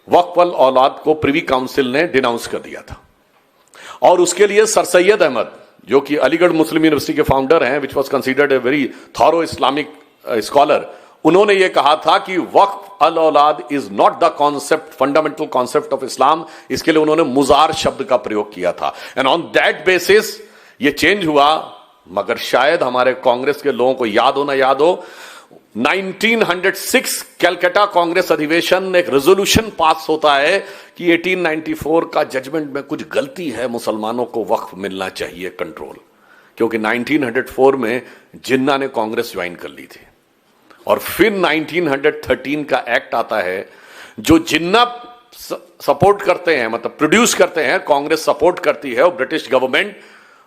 वक्फ अल औलाद को privy council ने डिनाउंस कर दिया था। और उसके लिए सर सैयद अहमद, जो कि अलीगढ़ मुस्लिम यूनिवर्सिटी के फाउंडर हैं, which was considered a very thorough Islamic scholar, उन्होंने यह कहा था कि वक्फ अल औलाद is not the concept, fundamental concept of Islam. इसके लिए उन्होंने मुजार शब्द का प्रयोग किया था। एंड ऑन दैट बेसिस ये चेंज हुआ। मगर शायद हमारे कांग्रेस के लोगों को याद हो ना याद हो, 1906 कैलकाटा कांग्रेस अधिवेशन में एक रेजोल्यूशन पास होता है कि 1894 का जजमेंट में कुछ गलती है, मुसलमानों को वक्फ मिलना चाहिए कंट्रोल, क्योंकि 1904 में जिन्ना ने कांग्रेस ज्वाइन कर ली थी। और फिर 1913 का एक्ट आता है जो जिन्ना सपोर्ट करते हैं, मतलब प्रोड्यूस करते हैं, कांग्रेस सपोर्ट करती है, और British government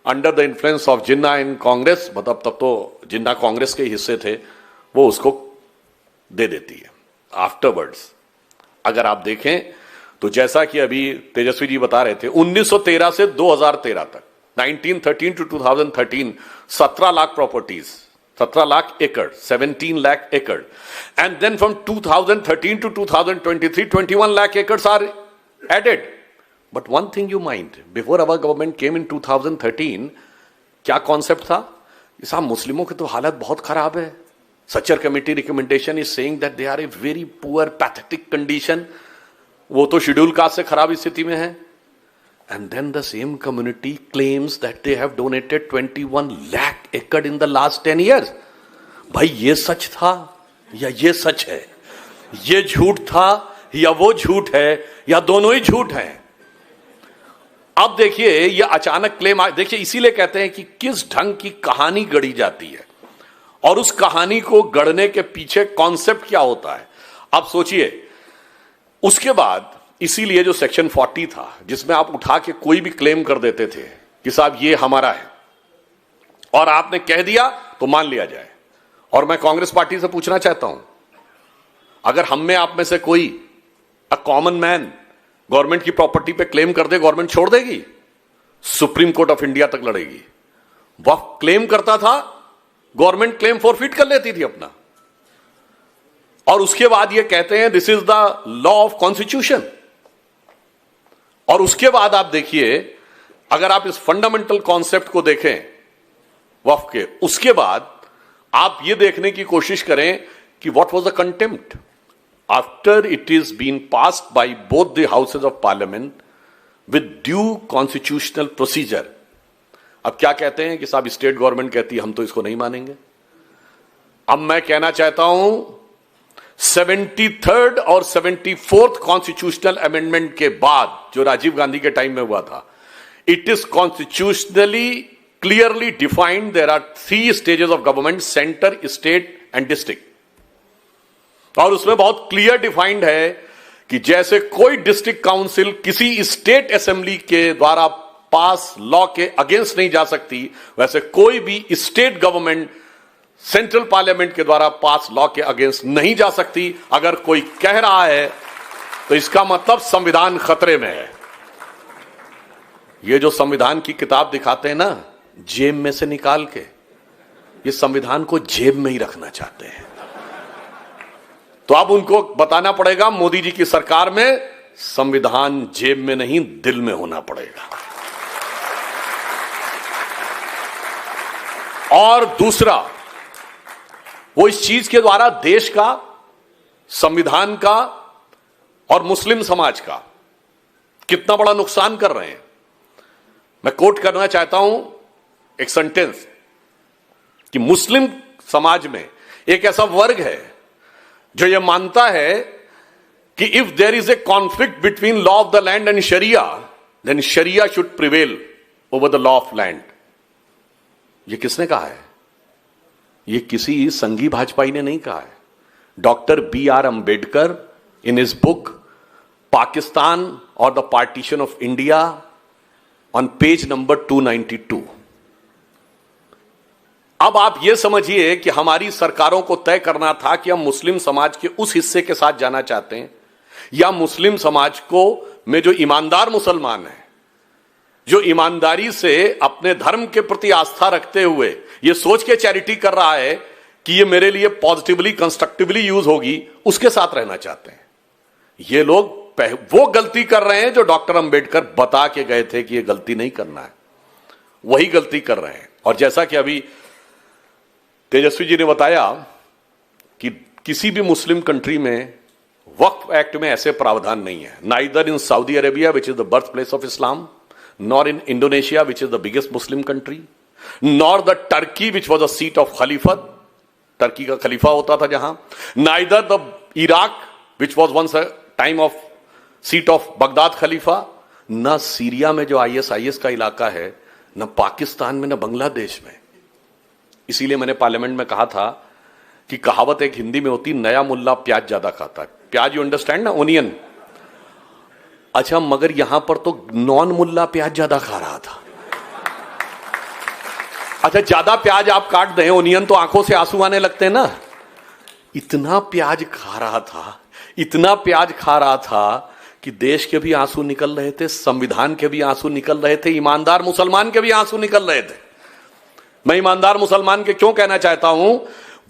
under the influence of Jinnah in Congress, मतलब तब तो जिन्ना कांग्रेस के हिस्से थे, वो उसको दे देती है। आफ्टरवर्ड्स अगर आप देखें तो जैसा कि अभी तेजस्वी जी बता रहे थे, 1913 से 2013 तक, 1913 टू 2013, 17 लाख प्रॉपर्टीज, 17 लाख एकड़, 17 lakh acre, and then from 2013 to 2023, 21 lakh acres are added. But one thing you mind, before our government came in 2013, क्या कॉन्सेप्ट था? साहब मुस्लिमों की तो हालत बहुत खराब है। Sachar committee recommendation is saying that they are a very poor pathetic condition, वो तो शेड्यूल कास्ट से खराब स्थिति में है। And then the same community claims that they have donated 21 lakh acre in the last 10 years. भाई ये सच था या ये सच है? ये झूठ था या वो झूठ है, या दोनों ही झूठ हैं? अब देखिए ये अचानक क्लेम, देखिए इसीलिए कहते हैं कि किस ढंग की कहानी गढ़ी जाती है, और उस कहानी को गढ़ने के पीछे कॉन्सेप्ट क्या होता है। अब सोचिए, उसके बाद इसीलिए जो सेक्शन 40 था, जिसमें आप उठा के कोई भी क्लेम कर देते थे कि साहब ये हमारा है, और आपने कह दिया तो मान लिया जाए। और मैं कांग्रेस पार्टी से पूछना चाहता हूं, अगर हम में आप में से कोई अ कॉमन मैन गवर्नमेंट की प्रॉपर्टी पे क्लेम कर दे, गवर्नमेंट छोड़ देगी? सुप्रीम कोर्ट ऑफ इंडिया तक लड़ेगी। वह क्लेम करता था, गवर्नमेंट क्लेम फॉरफिट कर लेती थी अपना, और उसके बाद ये कहते हैं this is the law of constitution. और उसके बाद आप देखिए, अगर आप इस फंडामेंटल कॉन्सेप्ट को देखें वक्फ के, उसके बाद आप ये देखने की कोशिश करें कि what was the contempt after it is been passed by both the houses of parliament with due constitutional procedure. अब क्या कहते हैं कि साहब स्टेट गवर्नमेंट कहती है हम तो इसको नहीं मानेंगे। अब मैं कहना चाहता हूं 73rd और 74th कॉन्स्टिट्यूशनल अमेंडमेंट के बाद, जो राजीव गांधी के टाइम में हुआ था, it is constitutionally clearly defined there are 3 stages of government, centre, state and district. और उसमें बहुत क्लियर डिफाइंड है कि जैसे कोई डिस्ट्रिक्ट काउंसिल किसी स्टेट असेंबली के द्वारा पास लॉ के अगेंस्ट नहीं जा सकती, वैसे कोई भी स्टेट गवर्नमेंट सेंट्रल पार्लियामेंट के द्वारा पास लॉ के अगेंस्ट नहीं जा सकती। अगर कोई कह रहा है तो इसका मतलब संविधान खतरे में है। ये जो संविधान की किताब दिखाते हैं ना जेब में से निकाल के, ये संविधान को जेब में ही रखना चाहते हैं। तो अब उनको बताना पड़ेगा मोदी जी की सरकार में संविधान जेब में नहीं दिल में होना पड़ेगा। और दूसरा, वो इस चीज के द्वारा देश का, संविधान का और मुस्लिम समाज का कितना बड़ा नुकसान कर रहे हैं। मैं कोट करना चाहता हूं एक सेंटेंस कि मुस्लिम समाज में एक ऐसा वर्ग है जो यह मानता है कि if there is a conflict between law of the land and शरिया, देन शरिया should prevail over the law of land. यह किसने कहा है? ये किसी संघी भाजपाई ने नहीं कहा है। Doctor B.R. Ambedkar in his book Pakistan और the partition of India on page number 292। अब आप यह समझिए कि हमारी सरकारों को तय करना था कि हम मुस्लिम समाज के उस हिस्से के साथ जाना चाहते हैं, या मुस्लिम समाज को में जो ईमानदार मुसलमान है, जो ईमानदारी से अपने धर्म के प्रति आस्था रखते हुए ये सोच के चैरिटी कर रहा है कि ये मेरे लिए पॉजिटिवली कंस्ट्रक्टिवली यूज होगी, उसके साथ रहना चाहते हैं। ये लोग वो गलती कर रहे हैं जो डॉक्टर अंबेडकर बता के गए थे कि ये गलती नहीं करना है, वही गलती कर रहे हैं। और जैसा कि अभी तेजस्वी जी ने बताया कि किसी भी मुस्लिम कंट्री में वक्फ एक्ट में ऐसे प्रावधान नहीं है, neither in Saudi Arabia which is the birth place of Islam, nor in Indonesia which is the biggest Muslim country, nor the Turkey which was a seat of खलीफत, Turkey का खलीफा होता था जहां, neither the Iraq which was once a time of seat of Baghdad खलीफा, न Syria में जो आईएसआईएस का इलाका है, न पाकिस्तान में, न बांग्लादेश में। इसीलिए मैंने पार्लियामेंट में कहा था कि कहावत एक हिंदी में होती, नया मुल्ला प्याज ज्यादा खाता है। प्याज यू अंडरस्टैंड ना, ओनियन। अच्छा, मगर यहां पर तो नॉन मुल्ला प्याज ज्यादा खा रहा था। अच्छा, ज्यादा प्याज आप काट दें ओनियन तो आंखों से आंसू आने लगते हैं ना। इतना प्याज खा रहा था, इतना प्याज खा रहा था कि देश के भी आंसू निकल रहे थे, संविधान के भी आंसू निकल रहे थे, ईमानदार मुसलमान के भी आंसू निकल रहे थे। मैं ईमानदार मुसलमान के क्यों कहना चाहता हूं?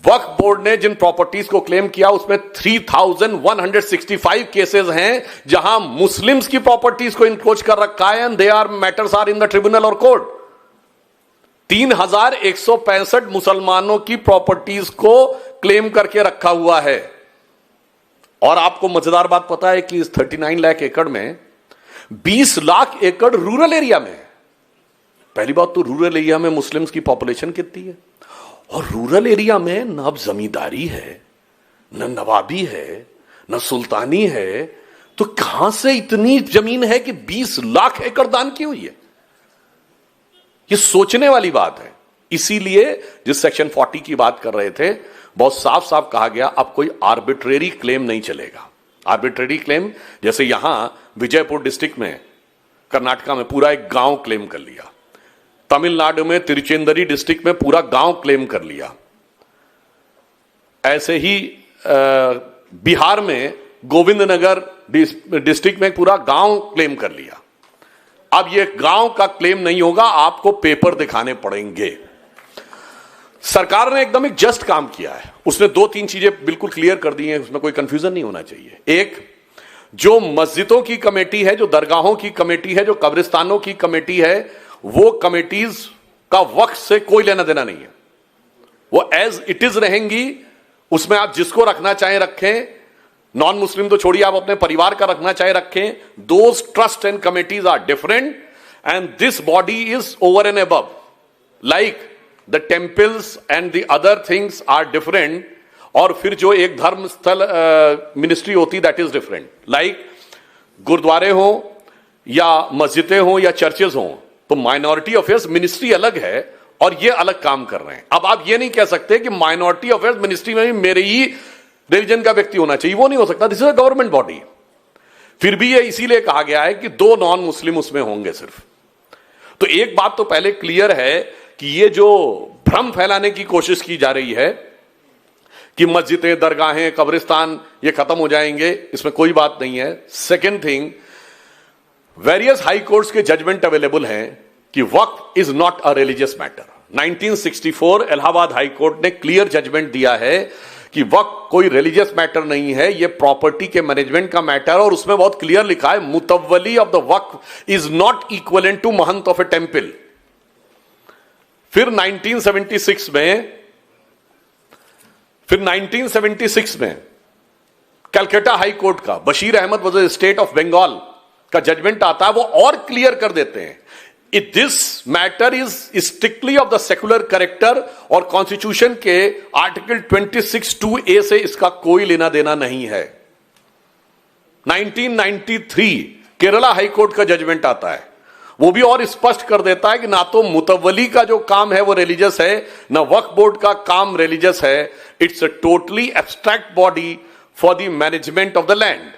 वक्फ बोर्ड ने जिन प्रॉपर्टीज को क्लेम किया उसमें 3165 केसेस हैं जहां मुस्लिम्स की प्रॉपर्टीज को इंक्रोच कर रखा है, and they are matters are in the tribunal और कोर्ट। 3165 मुसलमानों की प्रॉपर्टीज को क्लेम करके रखा हुआ है। और आपको मजेदार बात पता है कि इस 39 लाख एकड़ में 20 लाख एकड़ रूरल एरिया में। पहली बात तो रूरल एरिया में मुस्लिम्स की पॉपुलेशन कितनी है, और रूरल एरिया में न अब जमींदारी है, न नवाबी है, न सुल्तानी है, तो कहां से इतनी जमीन है कि 20 लाख एकड़ दान की हुई है? ये सोचने वाली बात है। इसीलिए जिस सेक्शन 40 की बात कर रहे थे, बहुत साफ साफ कहा गया अब कोई आर्बिट्रेरी क्लेम नहीं चलेगा। आर्बिट्रेरी क्लेम जैसे यहां विजयपुर डिस्ट्रिक्ट में, कर्नाटका में पूरा एक गांव क्लेम कर लिया, तमिलनाडु में तिरुचेंदरी डिस्ट्रिक्ट में पूरा गांव क्लेम कर लिया, ऐसे ही बिहार में गोविंदनगर डिस्ट्रिक्ट में पूरा गांव क्लेम कर लिया। अब ये गांव का क्लेम नहीं होगा, आपको पेपर दिखाने पड़ेंगे। सरकार ने एकदम एक जस्ट काम किया है, उसने 2-3 चीजें बिल्कुल क्लियर कर दी हैं, उसमें कोई कंफ्यूजन नहीं होना चाहिए। एक, जो मस्जिदों की कमेटी है, जो दरगाहों की कमेटी है, जो कब्रिस्तानों की कमेटी है, वो कमेटीज का वक्त से कोई लेना देना नहीं है, वो एज इट इज रहेंगी। उसमें आप जिसको रखना चाहें रखें, नॉन मुस्लिम तो छोड़िए, आप अपने परिवार का रखना चाहे रखें। Those trust and committees are different and this body is over and above, like the temples and the other things are different. और फिर जो एक धर्म स्थल मिनिस्ट्री होती दैट इज डिफरेंट, लाइक गुरुद्वारे हो या मस्जिदें हो या चर्चेज हो, तो माइनॉरिटी अफेयर्स मिनिस्ट्री अलग है और ये अलग काम कर रहे हैं। अब आप ये नहीं कह सकते कि माइनॉरिटी अफेयर्स मिनिस्ट्री में भी मेरे ही रिलीजन का व्यक्ति होना चाहिए, वो नहीं हो सकता। This is a government body. फिर भी ये इसीलिए कहा गया है कि 2 नॉन मुस्लिम उसमें होंगे सिर्फ। तो एक बात तो पहले क्लियर है कि ये जो भ्रम फैलाने की कोशिश की जा रही है कि मस्जिदें, दरगाहें, कब्रिस्तान ये खत्म हो जाएंगे, इसमें कोई बात नहीं है। Second thing, various high courts के जजमेंट अवेलेबल हैं कि वक्फ is not a religious matter. 1964 Allahabad high court ने क्लियर जजमेंट दिया है कि वक्फ कोई रिलीजियस मैटर नहीं है, ये प्रॉपर्टी के मैनेजमेंट का मैटर। और उसमें बहुत क्लियर लिखा है, मुतव्वली ऑफ द वक्फ is not equivalent to mahant of a temple. फिर 1976 में कलकत्ता हाई कोर्ट का Bashir Ahmed versus state of Bengal का जजमेंट आता है, वो और क्लियर कर देते हैं, if this matter is strictly of the secular character, और कॉन्स्टिट्यूशन के आर्टिकल 26(2)(a) से इसका कोई लेना देना नहीं है। 1993 केरला हाई कोर्ट का जजमेंट आता है, वो भी और स्पष्ट कर देता है कि ना तो मुतव्वली का जो काम है वो रिलीजियस है, ना वक्फ बोर्ड का काम रिलीजियस है। It's a totally abstract body for the management of the land.